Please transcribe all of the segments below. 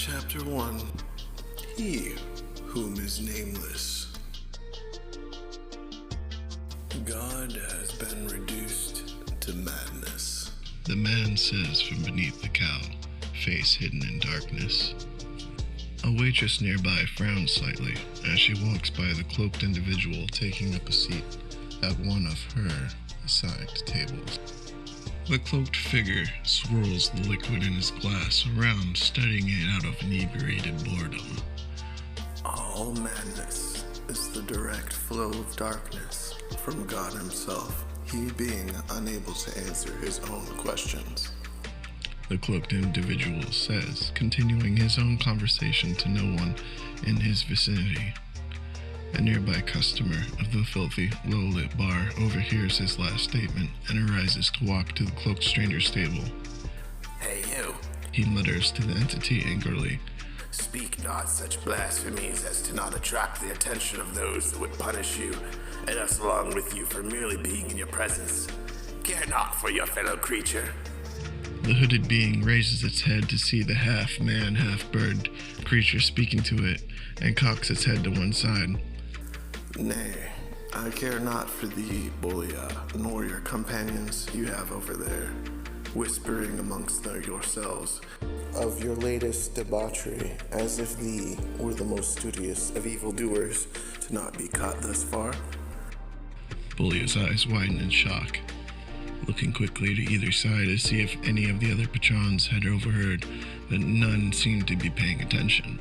Chapter 1. He whom is nameless. God has been reduced to madness. The man says from beneath the cowl, face hidden in darkness. A waitress nearby frowns slightly as she walks by the cloaked individual taking up a seat at one of her assigned tables. The cloaked figure swirls the liquid in his glass around, studying it out of inebriated boredom. All madness is the direct flow of darkness from God himself, he being unable to answer his own questions. The cloaked individual says, continuing his own conversation to no one in his vicinity. A nearby customer of the filthy, low-lit bar overhears his last statement and arises to walk to the cloaked stranger's table. Hey you, He mutters to the entity angrily. speak not such blasphemies as to not attract the attention of those that would punish you, and us along with you for merely being in your presence. Care not for your fellow creature. The hooded being raises its head to see the half-man, half-bird creature speaking to it, and cocks its head to one side. Nay, I care not for thee, Bolia, nor your companions you have over there, whispering amongst yourselves of your latest debauchery, as if thee were the most studious of evildoers to not be caught thus far. Bolia's eyes widen in shock, looking quickly to either side to see if any of the other patrons had overheard, but none seemed to be paying attention.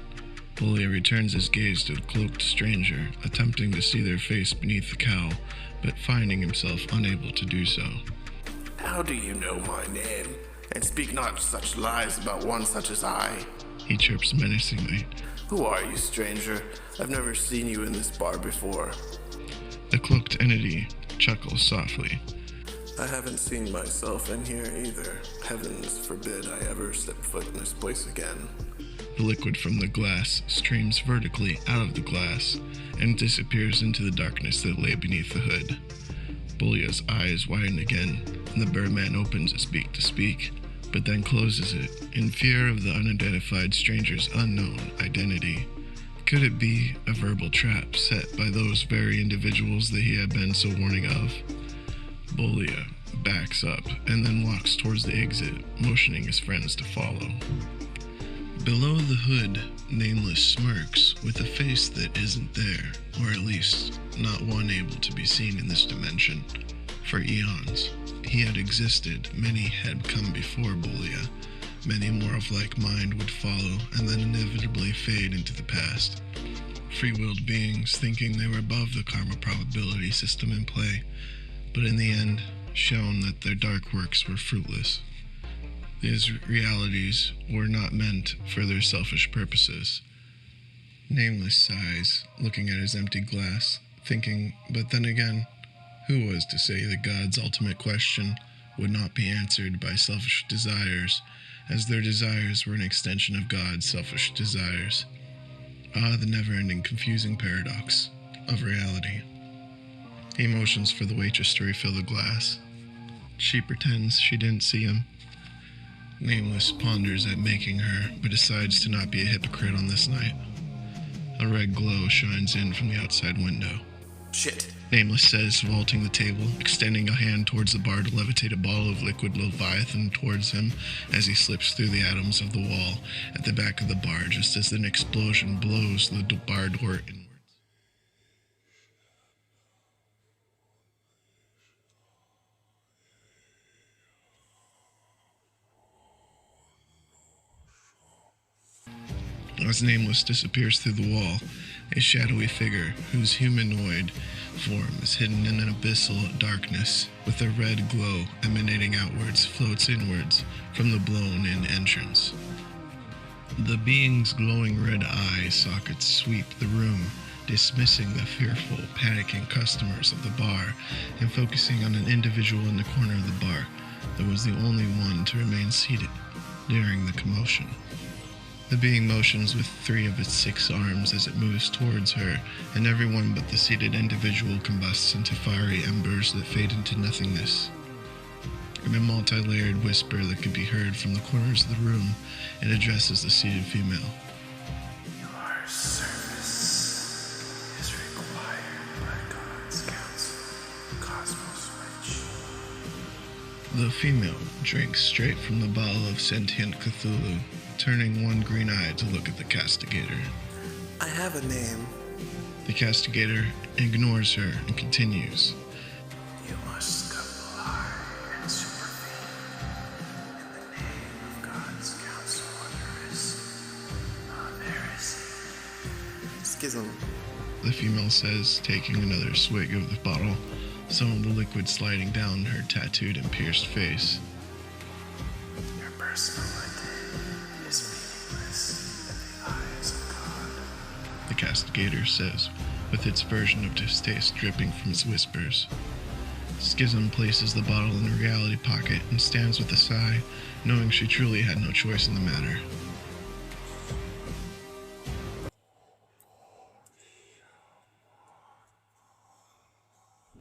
Bolia returns his gaze to the cloaked stranger, attempting to see their face beneath the cowl, but finding himself unable to do so. How do you know my name? And speak not such lies about one such as I. He chirps menacingly. Who are you, stranger? I've never seen you in this bar before. The cloaked entity chuckles softly. I haven't seen myself in here either. Heavens forbid I ever step foot in this place again. The liquid from the glass streams vertically out of the glass and disappears into the darkness that lay beneath the hood. Bolia's eyes widen again, and the birdman opens its beak to speak, but then closes it, in fear of the unidentified stranger's unknown identity. Could it be a verbal trap set by those very individuals that he had been so warning of? Bolia backs up and then walks towards the exit, motioning his friends to follow. Below the hood, Nameless smirks with a face that isn't there, or at least not one able to be seen in this dimension. For eons, he had existed, many had come before Bolia, many more of like mind would follow and then inevitably fade into the past. Free-willed beings thinking they were above the karma probability system in play, but in the end, shown that their dark works were fruitless. These realities were not meant for their selfish purposes. Nameless sighs, looking at his empty glass, thinking, but then again, who was to say that God's ultimate question would not be answered by selfish desires, as their desires were an extension of God's selfish desires? Ah, the never-ending confusing paradox of reality. He motions for the waitress to refill the glass. She pretends she didn't see him. Nameless ponders at making her, but decides to not be a hypocrite on this night. A red glow shines in from the outside window. Shit. Nameless says, vaulting the table, extending a hand towards the bar to levitate a bottle of liquid Leviathan towards him as he slips through the atoms of the wall at the back of the bar just as an explosion blows the bar door inwards. As Nameless disappears through the wall, a shadowy figure whose humanoid form is hidden in an abyssal darkness with a red glow emanating outwards floats inwards from the blown-in entrance. The being's glowing red eye sockets sweep the room, dismissing the fearful, panicking customers of the bar and focusing on an individual in the corner of the bar that was the only one to remain seated during the commotion. The being motions with 3 of its 6 arms as it moves towards her, and everyone but the seated individual combusts into fiery embers that fade into nothingness. In a multi-layered whisper that could be heard from the corners of the room, it addresses the seated female. Your service is required by God's counsel, Cosmos Witch. The female drinks straight from the bottle of sentient Cthulhu, turning one green eye to look at the castigator. I have a name. The castigator ignores her and continues. You must come high and supervene in the name of God's counsel under heresy. Schism. The female says, taking another swig of the bottle, some of the liquid sliding down her tattooed and pierced face. Your personal identity is meaningless in the eyes of God. The castigator says, with its version of distaste dripping from its whispers. Schism places the bottle in her reality pocket and stands with a sigh, knowing she truly had no choice in the matter.